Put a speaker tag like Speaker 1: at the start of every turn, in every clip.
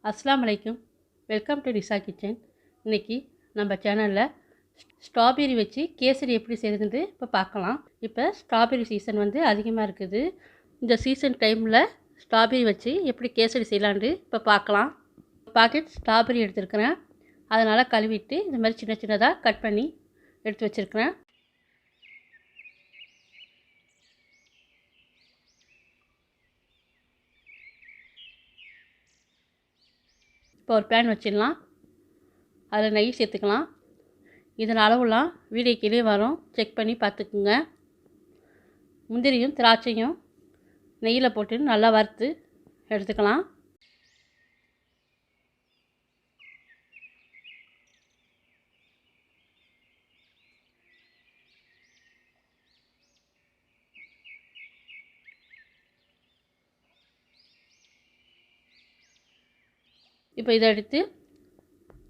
Speaker 1: அஸ்ஸலாமு அலைக்கும். Welcome to Nisa kitchen. இன்றைக்கி நம்ம சேனலில் ஸ்ட்ராபெரி வச்சு கேசரி எப்படி செய்கிறதுன்னு இப்போ பார்க்கலாம். இப்போ ஸ்ட்ராபெரி சீசன் அதிகமாக இருக்குது. இந்த சீசன் டைமில் ஸ்ட்ராபெரி வச்சு எப்படி கேசரி செய்யலான்னு இப்போ பார்க்கலாம். பாக்கெட் ஸ்ட்ராபெரி எடுத்துருக்கிறேன். அதனால் கழுவிட்டு இந்த மாதிரி சின்ன சின்னதாக கட் பண்ணி எடுத்து வச்சுருக்கிறேன். இப்போ ஒரு பேன் வச்சிடலாம். அதில் நெய் சேர்த்துக்கலாம். இதன் அளவுலாம் வீடியோ கீழே வரும், செக் பண்ணி பார்த்துக்குங்க. முந்திரியும் திராட்சையும் நெய்யில் போட்டு நல்லா வறுத்து எடுத்துக்கலாம். இப்போ இதை எடுத்து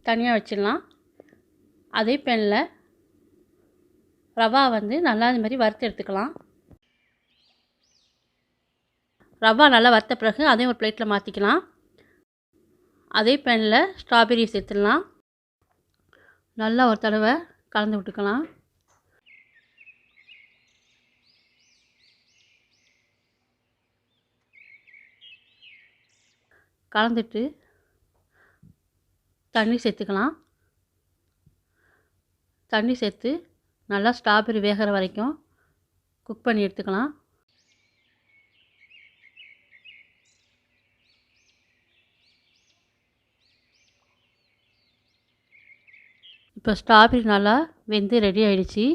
Speaker 1: தனியாக வச்சிடலாம். அதே பேனில் ரவா நல்லா இந்த மாதிரி வறுத்து எடுத்துக்கலாம். ரவா நல்லா வறுத்த பிறகு அதையும் ஒரு பிளேட்டில் மாற்றிக்கலாம். அதே பேனில் ஸ்ட்ராபெரி சேர்த்துடலாம். நல்லா ஒரு தடவை கலந்து விட்டுக்கலாம். கலந்துட்டு தண்ணி சேர்த்துக்கலாம். தண்ணி சேர்த்து நல்லா ஸ்ட்ராபெரி வேகிற வரைக்கும் குக் பண்ணி எடுத்துக்கலாம். இப்போ ஸ்ட்ராபெரி நல்லா வெந்து ரெடி ஆகிடுச்சு.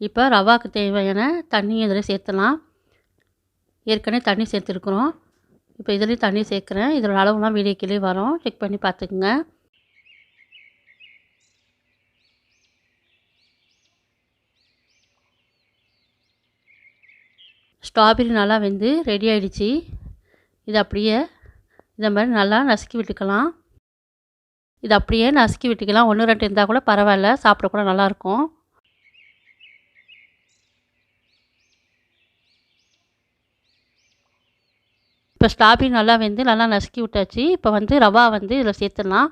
Speaker 1: இப்போ ரவாவுக்கு தேவையான தண்ணி இதில் சேர்த்துலாம். ஏற்கனவே தண்ணி சேர்த்துருக்குறோம். இப்போ இதுலேயும் தண்ணி சேர்க்குறேன். இதோட அளவுலாம் வீடியோ கீழே வரும், செக் பண்ணி பார்த்துக்குங்க. ஸ்ட்ராபெரி நல்லா வெந்து ரெடி ஆகிடுச்சு. இது அப்படியே இதை மாதிரி நல்லா நசுக்கி விட்டுக்கலாம். இது அப்படியே நசுக்கி விட்டுக்கலாம். 1-2 இருந்தால் கூட பரவாயில்ல, சாப்பிட கூட நல்லாயிருக்கும். இப்போ ஸ்ட்ராபெரி நல்லா வெந்து நல்லா நசுக்கி விட்டாச்சு. இப்போ ரவா இதில் சேர்த்துடலாம்.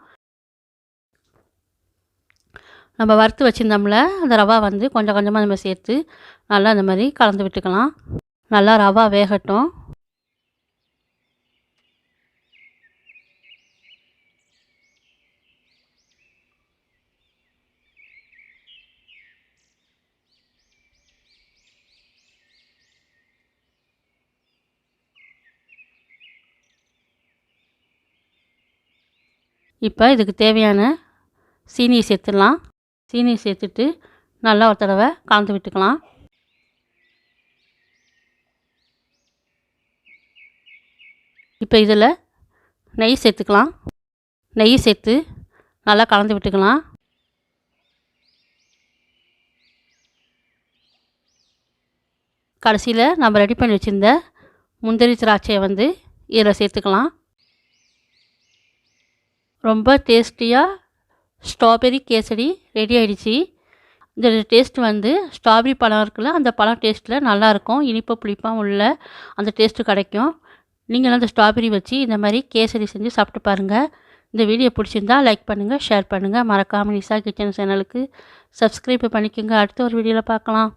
Speaker 1: நம்ம வறுத்து வச்சுருந்தோம்ல, அந்த ரவா கொஞ்சம் கொஞ்சமாக நம்ம சேர்த்து நல்லா இந்த மாதிரி கலந்து விட்டுக்கலாம். நல்லா ரவா வேகட்டும். இப்போ இதுக்கு தேவையான சீனியை சேர்த்துடலாம். சீனியை சேர்த்துட்டு நல்லா ஒரு தடவை கலந்து விட்டுக்கலாம். இப்போ இதில் நெய் சேர்த்துக்கலாம். நெய் சேர்த்து நல்லா கலந்து விட்டுக்கலாம். கடைசியில் நம்ம ரெடி பண்ணி வச்சுருந்த முந்திரி திராட்சையை இதில் சேர்த்துக்கலாம். ரொம்ப டேஸ்டியாக ஸ்ட்ராபெரி கேசரி ரெடி ஆகிடுச்சு. இந்த டேஸ்ட் ஸ்ட்ராபெரி பழம் இருக்குல்ல, அந்த பழம் டேஸ்ட்டில் நல்லாயிருக்கும். இனிப்பு புளிப்பாக உள்ள அந்த டேஸ்ட்டு கிடைக்கும். நீங்களும் அந்த ஸ்ட்ராபெரி வச்சு இந்த மாதிரி கேசரி செஞ்சு சாப்பிட்டு பாருங்கள். இந்த வீடியோ பிடிச்சிருந்தா லைக் பண்ணுங்கள், ஷேர் பண்ணுங்கள். மறக்காமல் நிசா கிச்சன் சேனலுக்கு சப்ஸ்கிரைப் பண்ணிக்கோங்க. அடுத்த ஒரு வீடியோவில் பார்க்கலாம்.